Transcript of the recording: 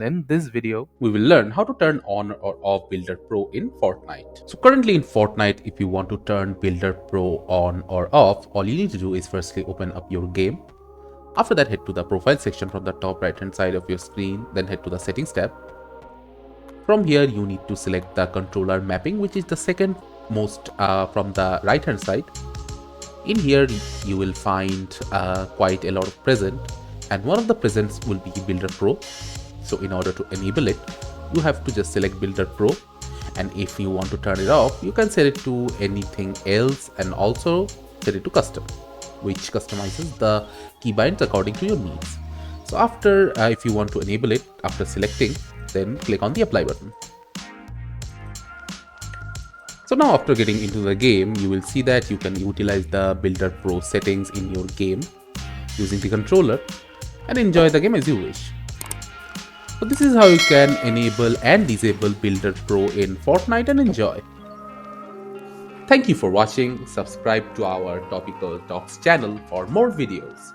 In this video, we will learn how to turn on or off Builder Pro in Fortnite. So currently in Fortnite, if you want to turn Builder Pro on or off, all you need to do is firstly open up your game. After that, head to the profile section from the top right hand side of your screen, then head to the settings tab. From here, you need to select the controller mapping, which is the second most from the right hand side. In here, you will find quite a lot of present, and one of the presents will be Builder Pro. So in order to enable it, you have to just select Builder Pro, and if you want to turn it off, you can set it to anything else and also set it to custom, which customizes the keybinds according to your needs. So after, if you want to enable it, after selecting, then click on the apply button. So now after getting into the game, you will see that you can utilize the Builder Pro settings in your game using the controller and enjoy the game as you wish. So this is how you can enable and disable Builder Pro in Fortnite and enjoy. Thank you for watching. Subscribe to our Topical Talks channel for more videos.